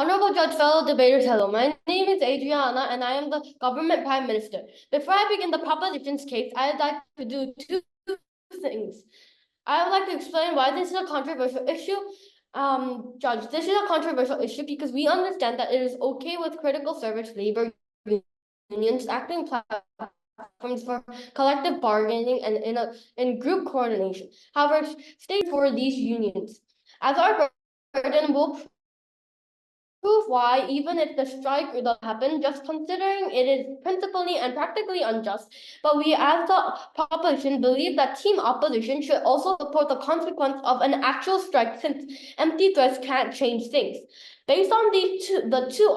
Honorable Judge, fellow debaters, hello. My name is Adriana and I am the government prime minister. Before I begin the proposition's case, I'd like to do two things. I would like to explain why this is a controversial issue. Judge, this is a controversial issue because we understand that it is okay with critical service labor unions acting platforms for collective bargaining and in group coordination. However, state for these unions, as our burden will prove why, even if the strike does happen, just considering it is principally and practically unjust, but we as the proposition believe that team opposition should also support the consequence of an actual strike since empty threats can't change things. Based on the two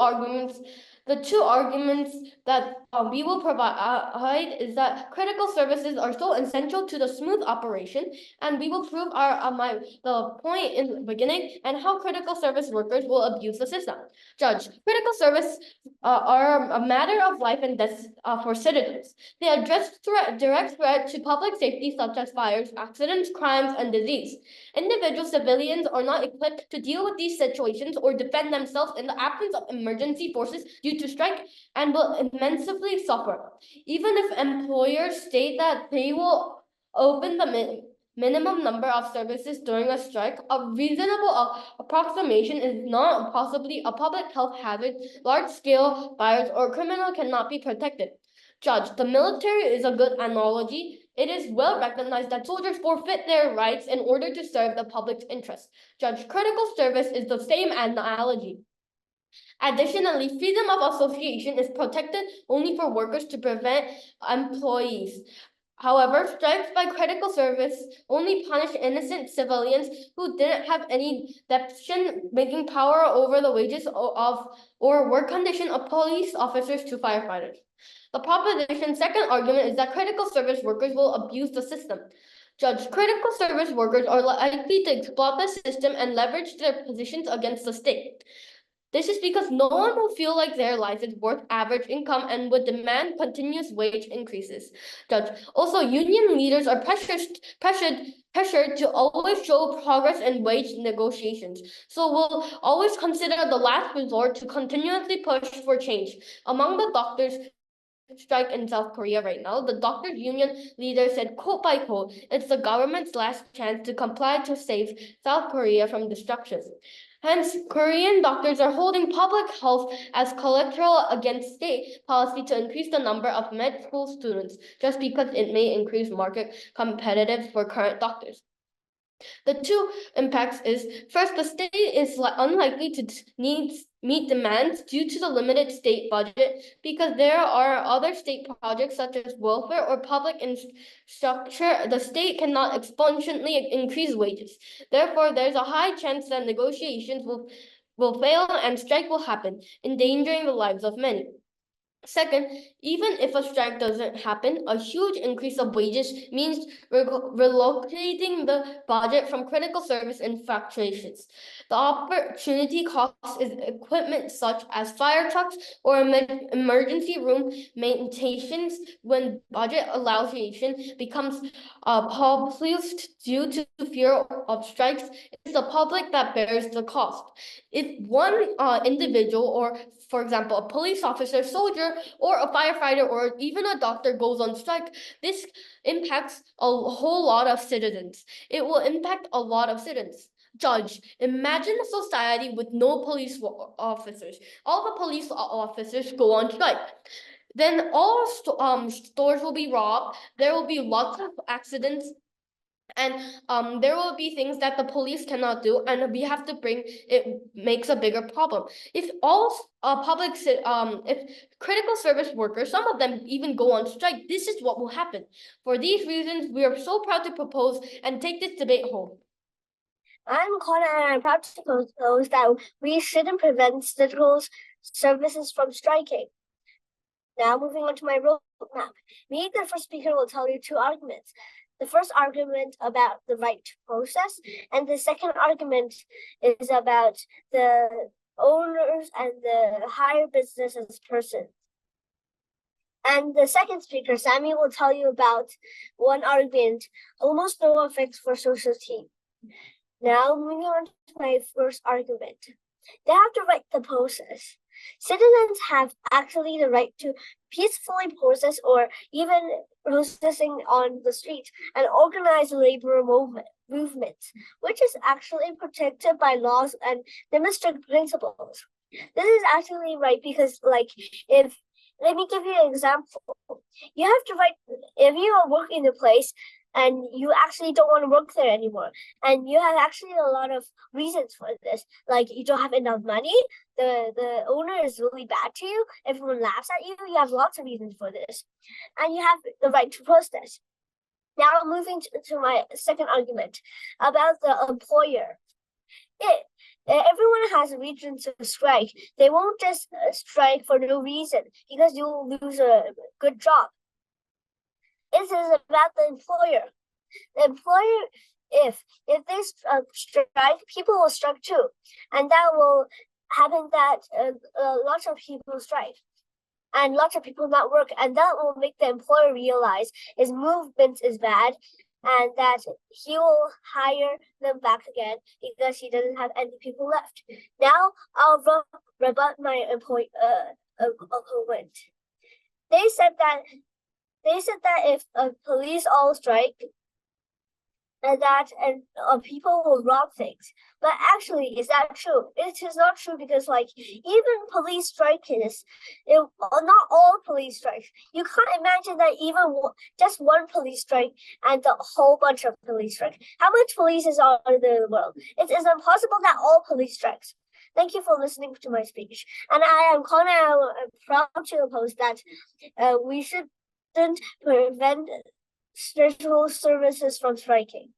arguments that we will provide is that critical services are so essential to the smooth operation, and we will prove the point in the beginning and how critical service workers will abuse the system. Judge, critical service are a matter of life and death for citizens. They address direct threat to public safety such as fires, accidents, crimes, and disease. Individual civilians are not equipped to deal with these situations or defend themselves in the absence of emergency forces due to strike and will immensely suffer. Even if employers state that they will open the minimum number of services during a strike, a reasonable approximation is not possibly a public health hazard, large-scale fires, or criminal cannot be protected. Judge, the military is a good analogy. It is well recognized that soldiers forfeit their rights in order to serve the public's interest. Judge, critical service is the same analogy. Additionally, freedom of association is protected only for workers to prevent employees. However, strikes by critical service only punish innocent civilians who didn't have any decision-making power over the wages of or work condition of police officers to firefighters. The proposition's second argument is that critical service workers will abuse the system. Judge, critical service workers are likely to exploit the system and leverage their positions against the state. This is because no one will feel like their life is worth average income and would demand continuous wage increases. Judge, also union leaders are pressured to always show progress in wage negotiations, so will always consider the last resort to continuously push for change. Among the doctors strike in South Korea right now, the doctors union leader said, quote by quote, "It's the government's last chance to comply to save South Korea from destruction." Hence, Korean doctors are holding public health as collateral against state policy to increase the number of med school students, just because it may increase market competitiveness for current doctors. The two impacts is, first, the state is unlikely to meet demands due to the limited state budget because there are other state projects such as welfare or public infrastructure. The state cannot exponentially increase wages. Therefore, there's a high chance that negotiations will fail and strike will happen, endangering the lives of many. Second, even if a strike doesn't happen, a huge increase of wages means relocating the budget from critical service infrastructures. The opportunity cost is equipment such as fire trucks or emergency room maintenance. When budget allocation becomes populist due to fear of strikes, it's the public that bears the cost. If one individual, or for example, a police officer, soldier, or a firefighter, or even a doctor goes on strike, this impacts a whole lot of citizens. It will impact a lot of citizens. Judge, imagine a society with no police officers. All the police officers go on strike. Then all stores will be robbed. There will be lots of accidents. And there will be things that the police cannot do, and we have to bring it makes a bigger problem. If all if critical service workers, some of them even go on strike, this is what will happen. For these reasons, we are so proud to propose and take this debate home. I'm Connor, and I'm proud to propose that we shouldn't prevent critical services from striking. Now, moving on to my roadmap. Me, the first speaker, will tell you two arguments. The first argument about the right process, and the second argument is about the owners and the higher business as persons. And the second speaker, Sammi, will tell you about one argument, almost no effects for social team. Now, moving on to my first argument. They have the right to protest. Citizens have actually the right to peacefully protest or even protesting on the streets and organize labor movements, which is actually protected by laws and demonstrated principles. This is actually right because, like, if let me give you an example. You have to write if you are working in a place and you actually don't want to work there anymore, and you have actually a lot of reasons for this, like you don't have enough money, the owner is really bad to you, everyone laughs at you. You have lots of reasons for this, and you have the right to protest. Now, moving to my second argument about the employer. Everyone has a reason to strike. They won't just strike for no reason because you'll lose a good job. This is about the employer. The employer, if they strike, people will strike too, and that will happen that lots of people strike and lots of people not work, and that will make the employer realize his movement is bad and that he will hire them back again because he doesn't have any people left. Now I'll rebut my opponent. They said that if police all strike, and people will rob things. But actually, is that true? It is not true because, like, even police strikes, not all police strikes. You can't imagine that even just one police strike and a whole bunch of police strikes. How much police is all in the world? It is impossible that all police strikes. Thank you for listening to my speech. And I am kind of proud to oppose that we shouldn't prevent spiritual services from striking.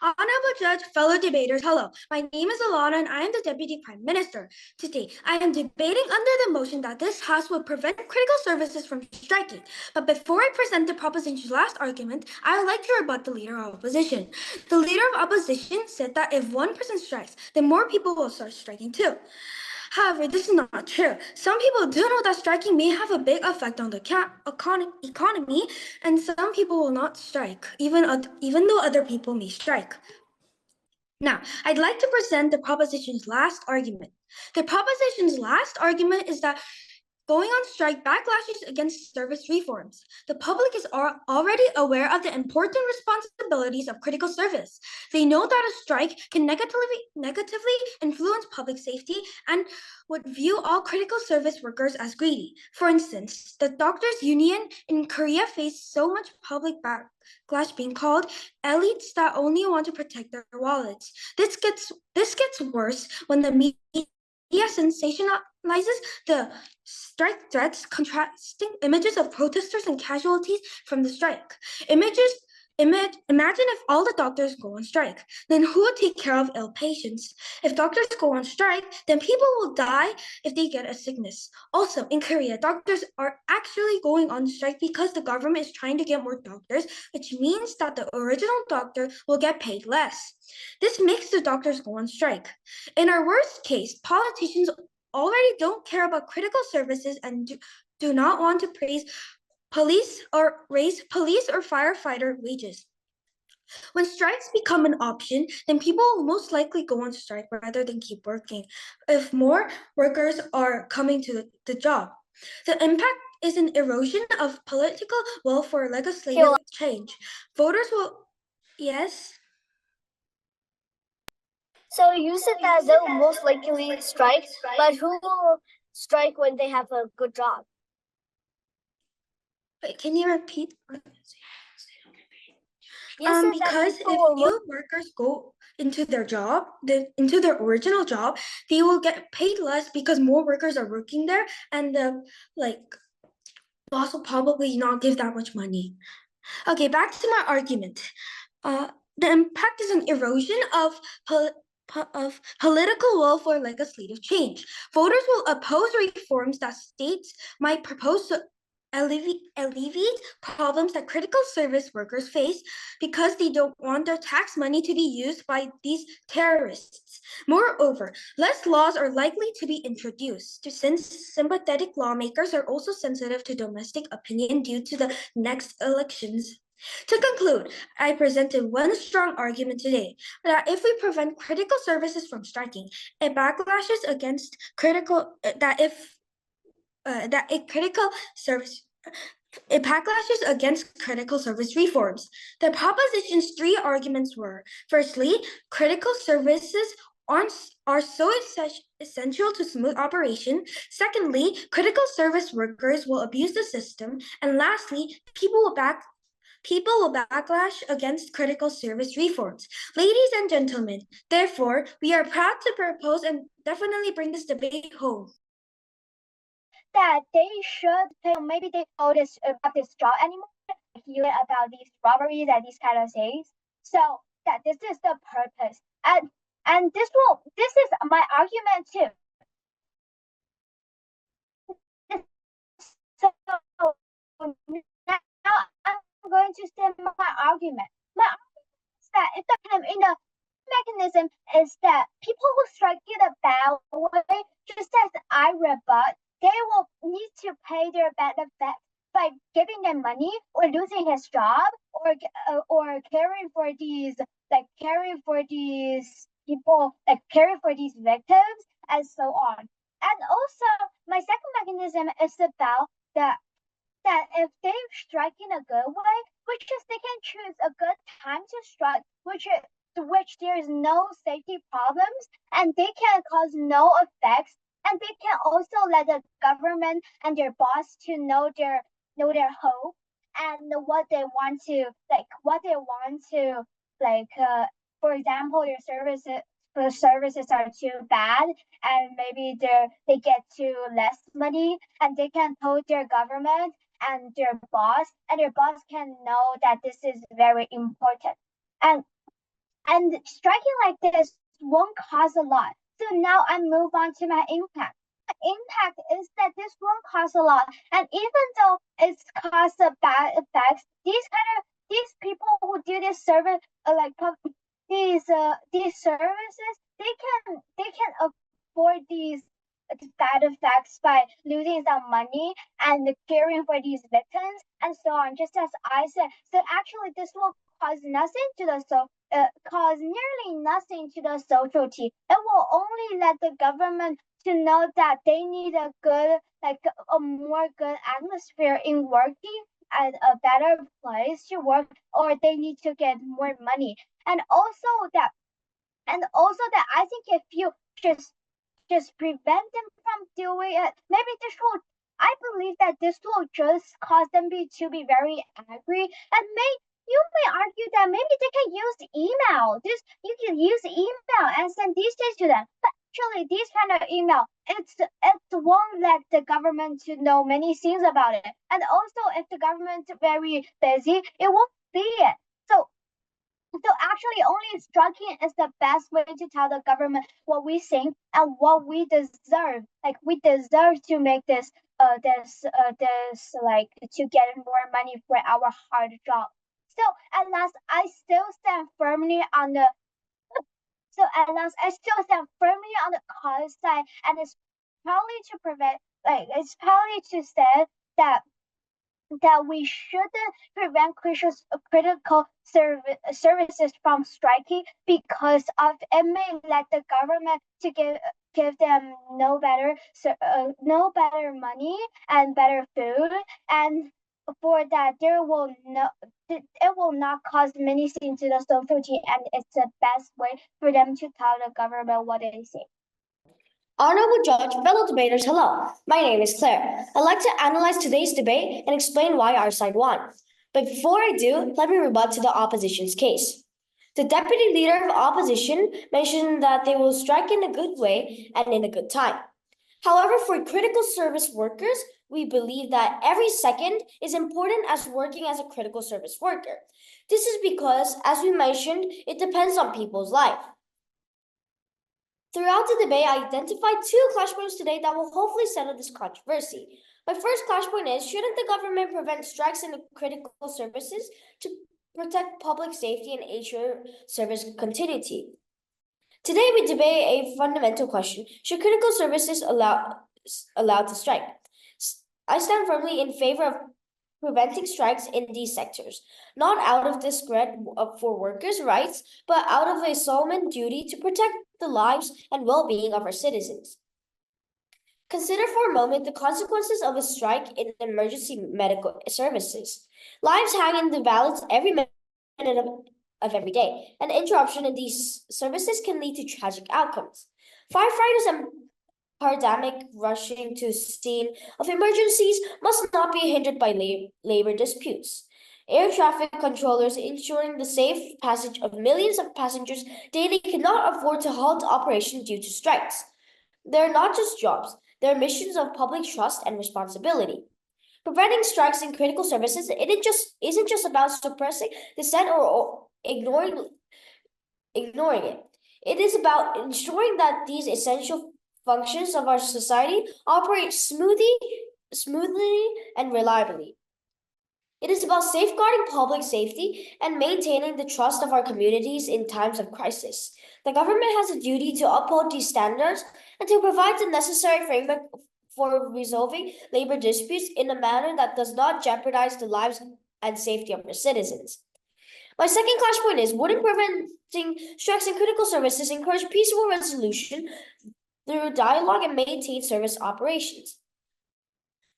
Honorable Judge, fellow debaters, hello. My name is Alana and I am the Deputy Prime Minister. Today, I am debating under the motion that this House will prevent critical services from striking. But before I present the proposition's last argument, I would like to rebut the Leader of Opposition. The Leader of Opposition said that if one person strikes, then more people will start striking too. However, this is not true. Some people do know that striking may have a big effect on the economy, and some people will not strike, even though other people may strike. Now, I'd like to present the proposition's last argument. The proposition's last argument is that going on strike backlashes against service reforms. The public is already aware of the important responsibilities of critical service. They know that a strike can negatively influence public safety and would view all critical service workers as greedy. For instance, the doctors' union in Korea faced so much public backlash being called elites that only want to protect their wallets. This gets worse when the media sensationalizes the strike threats, contrasting images of protesters and casualties from the strike. Imagine if all the doctors go on strike, then who would take care of ill patients? If doctors go on strike, then people will die if they get a sickness. Also, in Korea, doctors are actually going on strike because the government is trying to get more doctors, which means that the original doctor will get paid less. This makes the doctors go on strike. In our worst case, politicians already don't care about critical services and do not want to raise police or firefighter wages. When strikes become an option, then people will most likely go on strike rather than keep working if more workers are coming to the job. The impact is an erosion of political will for legislative change. Voters will, yes? So you said that they'll most likely strike, but who will strike when they have a good job? Wait, can you repeat? Because if new workers go into their job, into their original job, they will get paid less because more workers are working there, and the boss will probably not give that much money. Okay, back to my argument. The impact is an erosion of political will for legislative change. Voters will oppose reforms that states might propose to alleviate problems that critical service workers face because they don't want their tax money to be used by these terrorists. Moreover, less laws are likely to be introduced since sympathetic lawmakers are also sensitive to domestic opinion due to the next elections. To conclude, I presented one strong argument today that if we prevent critical services from striking, it backlashes against critical that if that a critical service it backlashes against critical service reforms. The proposition's three arguments were: firstly, critical services are so essential to smooth operation. Secondly, critical service workers will abuse the system. And lastly, people will backlash against critical service reforms. Ladies and gentlemen, therefore, we are proud to propose and definitely bring this debate home. That they should pay, maybe they know this about this job anymore, hear about these robberies and these kind of things. So that this is the purpose. And this is my argument too. So now I'm going to say my argument. My argument is that if the kind of in the mechanism is that people who strike it a bad way, just as I rebut, they will need to pay their benefit by giving them money or losing his job or caring for these people, like caring for these victims and so on. And also my second mechanism is about that if they strike in a good way, which is they can choose a good time to strike, which there is no safety problems and they can cause no effects, and they can also let the government and their boss to know their hope and what they want to for example their services, the services are too bad and maybe they get too less money, and they can told their government and their boss can know that this is very important. And striking like this won't cause a lot. So now I move on to my impact. The impact is that this won't cause a lot, and even though it's caused a bad effects, these people who do this service these services, they can afford these bad effects by losing some money and caring for these victims and so on, just as I said. So actually this will cause nothing to the cause nearly nothing to the society. It will only let the government to know that they need a good, a more good atmosphere in working at a better place to work, or they need to get more money. And also that I think if you just prevent them from doing it, maybe this will. I believe that this will just cause them to be very angry, and you may argue that maybe they can use email. You can use email and send these things to them. But actually, this kind of email, it won't let the government to know many things about it. And also, if the government's very busy, it won't see it. So actually, only striking is the best way to tell the government what we think and what we deserve. Like we deserve to make this to get more money for our hard job. So at last, I still stand firmly on the. So at last, I still stand firmly on the cause side, and it's probably to prevent. It's probably to say that we shouldn't prevent critical services from striking because of it may let the government to give them no better money and better food, and for that it will not cause many things to the society, and it's the best way for them to tell the government what they think. Honorable Judge, fellow debaters, hello. My name is Claire. I'd like to analyze today's debate and explain why our side won. But before I do, let me rebut to the opposition's case. The deputy leader of opposition mentioned that they will strike in a good way and in a good time. However, for critical service workers, we believe that every second is important as working as a critical service worker. This is because, as we mentioned, it depends on people's life. Throughout the debate, I identified two clash points today that will hopefully settle this controversy. My first clash point is, shouldn't the government prevent strikes in the critical services to protect public safety and ensure service continuity? Today, we debate a fundamental question. Should critical services allowed to strike? I stand firmly in favor of preventing strikes in these sectors, not out of disregard for workers' rights, but out of a solemn duty to protect the lives and well-being of our citizens. Consider for a moment the consequences of a strike in emergency medical services. Lives hang in the balance every minute of every day. An interruption in these services can lead to tragic outcomes. Firefighters and paramedics rushing to scene of emergencies must not be hindered by labor disputes. Air traffic controllers ensuring the safe passage of millions of passengers daily cannot afford to halt operations due to strikes. They're not just jobs, they're missions of public trust and responsibility. Preventing strikes in critical services isn't just about suppressing dissent or ignoring it. It is about ensuring that these essential functions of our society operate smoothly and reliably. It is about safeguarding public safety and maintaining the trust of our communities in times of crisis. The government has a duty to uphold these standards and to provide the necessary framework for resolving labor disputes in a manner that does not jeopardize the lives and safety of our citizens. My second clash point is, wouldn't preventing strikes in critical services encourage peaceful resolution through dialogue and maintain service operations?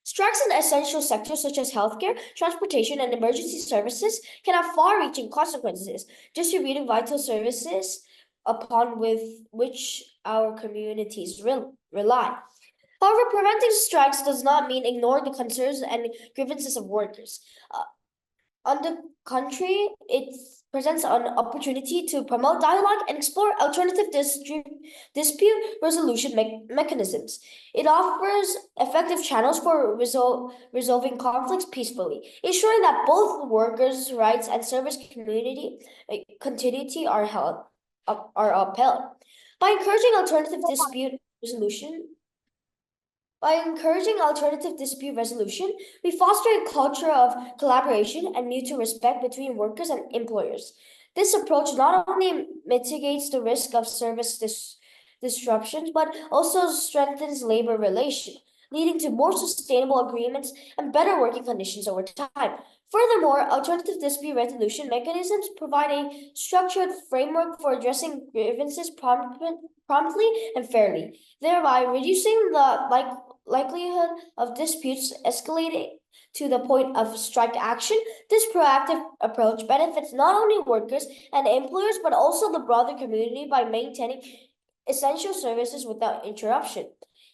Strikes in essential sectors such as healthcare, transportation, and emergency services can have far-reaching consequences, distributing vital services upon which our communities rely. However, preventing strikes does not mean ignoring the concerns and grievances of workers. On the contrary, it presents an opportunity to promote dialogue and explore alternative dispute resolution mechanisms. It offers effective channels for resolving conflicts peacefully, ensuring that both workers' rights and service continuity are upheld. By encouraging alternative dispute resolution, we foster a culture of collaboration and mutual respect between workers and employers. This approach not only mitigates the risk of service disruptions, but also strengthens labor relations, leading to more sustainable agreements and better working conditions over time. Furthermore, alternative dispute resolution mechanisms provide a structured framework for addressing grievances promptly and fairly, thereby reducing the likelihood of disputes escalating to the point of strike action. This proactive approach benefits not only workers and employers, but also the broader community by maintaining essential services without interruption.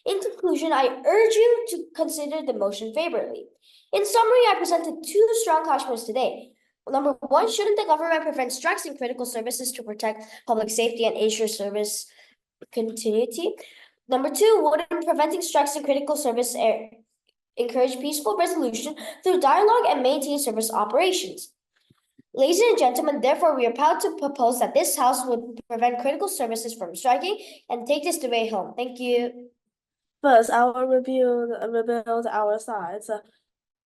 In conclusion, I urge you to consider the motion favorably. In summary, I presented two strong clash points today. Number one, shouldn't the government prevent strikes in critical services to protect public safety and ensure service continuity? Number two, wouldn't preventing strikes in critical service encourage peaceful resolution through dialogue and maintain service operations? Ladies and gentlemen, therefore, we are proud to propose that this House would prevent critical services from striking and take this debate home. Thank you. First, I will rebuild our sides.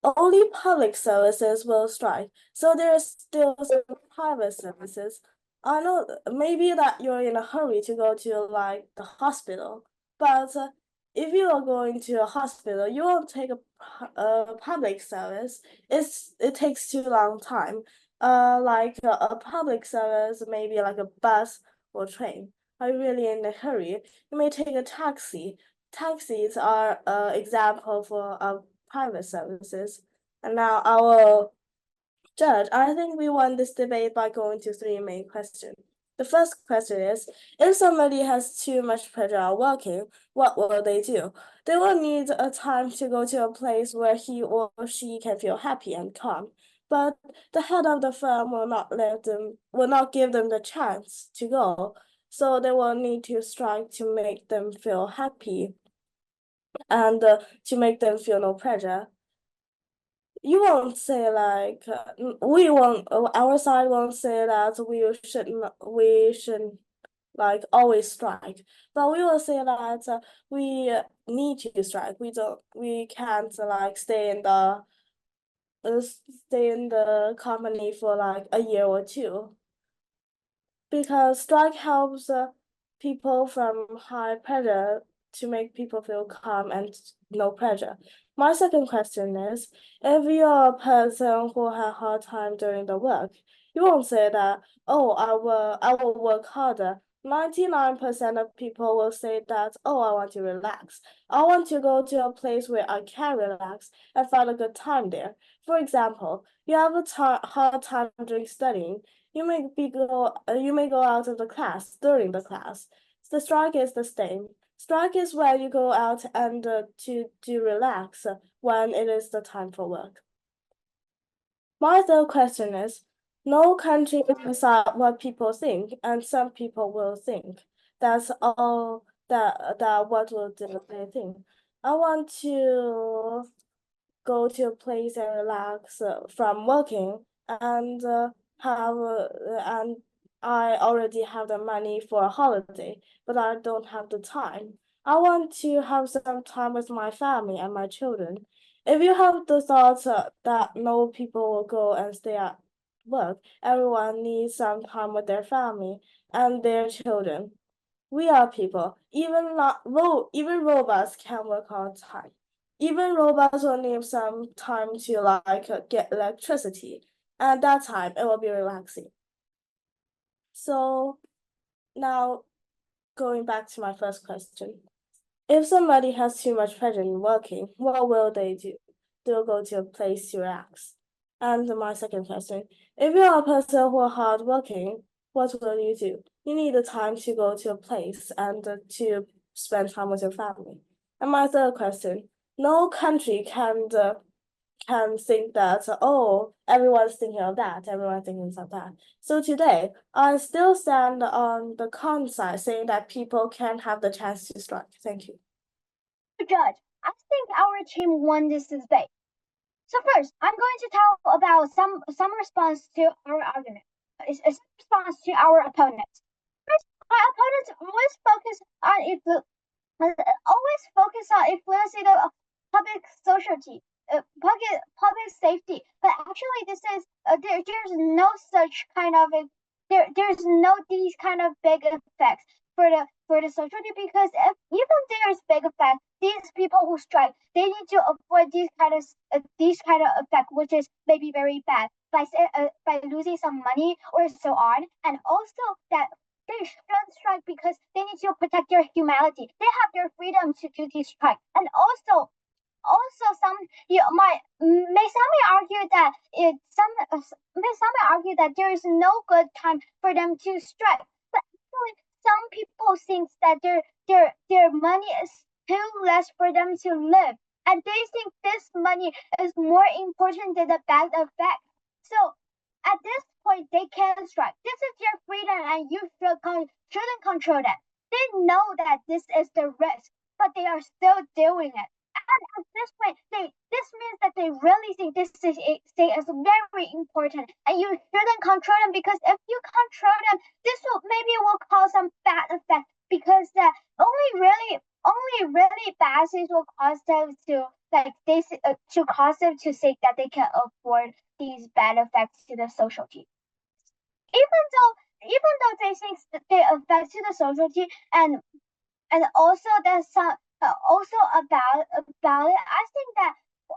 Only public services will strike, so there is still some private services. I know maybe that you're in a hurry to go to like the hospital, but if you are going to a hospital, you won't take a public service. It takes too long time. Like a public service, maybe like a bus or train. Are you really in a hurry? You may take a taxi. Taxis are example for private services. And now I will judge. I think we won this debate by going to three main questions. The first question is, if somebody has too much pressure on working, what will they do? They will need a time to go to a place where he or she can feel happy and calm. But the head of the firm will not give them the chance to go. So they will need to strike to make them feel happy and to make them feel no pressure. You won't say like we won't. Our side won't say that we should like always strike, but we will say that we need to strike. We can't like stay in the company for like a year or two, because strike helps people from high pressure to make people feel calm and no pressure. My second question is, if you're a person who had a hard time during the work, you won't say that, oh, I will work harder. 99% of people will say that, oh, I want to relax. I want to go to a place where I can relax and find a good time there. For example, you have a hard time during studying. You may go out of the class during the class. The strike is the same. Strike is where you go out and to relax when it is the time for work. My third question is, no country will decide what people think, and some people will think. That's all that what will they think. I want to go to a place and relax from working and and I already have the money for a holiday, but I don't have the time. I want to have some time with my family and my children. If you have the thoughts that no people will go and stay at work, everyone needs some time with their family and their children. We are people. Even robots can work on time. Even robots will need some time to get electricity, and that time it will be relaxing. So now going back to my first question. If somebody has too much pressure in working, what will they do? They'll go to a place to relax. And my second question, if you're a person who are hardworking, what will you do? You need the time to go to a place and to spend time with your family. And my third question, no country can think that, oh, everyone's thinking of that, everyone's thinking of that. So today, I still stand on the con side, saying that people can have the chance to strike. Thank you. Judge, I think our team won this debate. So first, I'm going to tell about some response to our argument. It's a response to our opponents. First, our opponents always focus on influencing the public society, public safety. But actually, this is there's no such kind of there's no these kind of big effects for the society, because if even there's big effect, these people who strike, they need to avoid these kind of effect, which is maybe very bad, by losing some money or so on, and also that they shouldn't strike because they need to protect their humanity. They have their freedom to do these strikes, and also some may some argue that there is no good time for them to strike, but actually some people think that their money is too less for them to live, and they think this money is more important than the bad effect. So at this point, they can strike. This is their freedom, and you shouldn't control that. They know that this is the risk, but they are still doing it. And at this point, this means that they really think this is very important, and you shouldn't control them, because if you control them, this will cause some bad effect, because only really bad things will cause them to say that they can afford these bad effects to the society. Even though they think they affect to the society, and also there's some also about it, I think that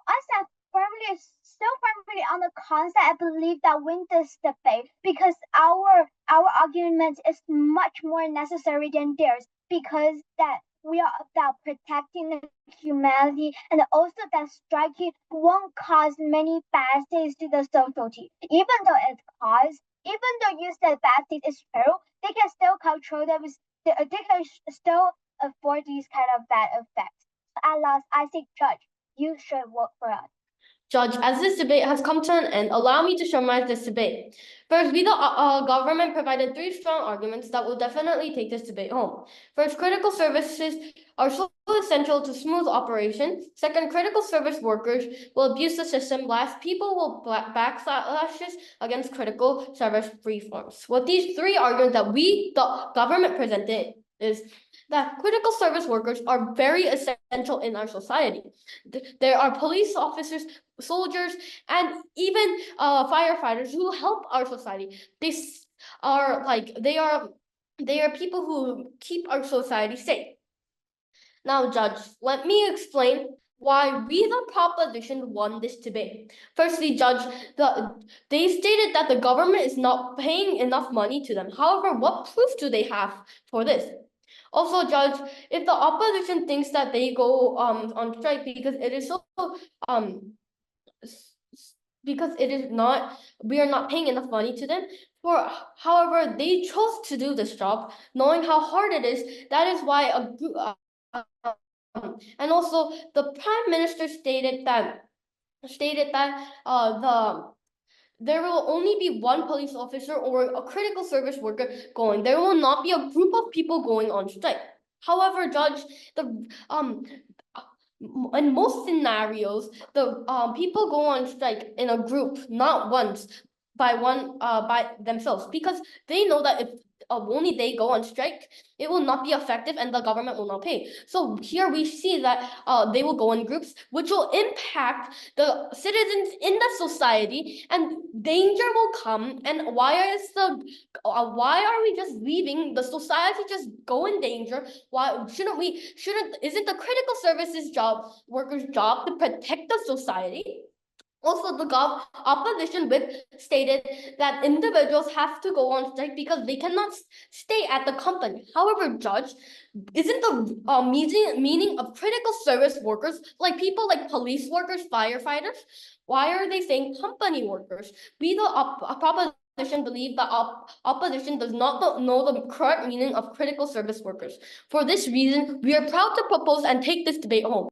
I stand firmly on the concept. I believe that win this debate, because our argument is much more necessary than theirs, because that we are about protecting the humanity, and also that striking won't cause many bad things to the society. Even though you said bad things is true, they can still control them. They can still avoid these kind of bad effects. At last, I think, Judge, you should work for us. Judge, as this debate has come to an end, allow me to summarize this debate. First, we, the government, provided 3 strong arguments that will definitely take this debate home. First, critical services are so essential to smooth operation. Second, critical service workers will abuse the system. Last, people will backlashes against critical service reforms. What these 3 arguments that we, the government, presented is that critical service workers are very essential in our society. There are police officers, soldiers, and even firefighters who help our society. They are people who keep our society safe. Now, Judge, let me explain why we the proposition won this debate. Firstly, Judge, they stated that the government is not paying enough money to them. However, what proof do they have for this? Also, Judge, if the opposition thinks that they go on strike because it is so because it is not, we are not paying enough money to them. However, they chose to do this job, knowing how hard it is. That is why and also the Prime Minister stated that there will only be one police officer or a critical service worker going. There will not be a group of people going on strike. However, Judge, in most scenarios, the people go on strike in a group, not once by themselves, because they know that if only they go on strike, it will not be effective and the government will not pay. So here we see that they will go in groups, which will impact the citizens in the society, and danger will come. And why are we just leaving the society just go in danger? Why isn't the critical services workers' job to protect the society? Also, the opposition whip stated that individuals have to go on strike because they cannot stay at the company. However, Judge, isn't the meaning of critical service workers like people like police workers, firefighters? Why are they saying company workers? We, the proposition, believe that opposition does not know the correct meaning of critical service workers. For this reason, we are proud to propose and take this debate home.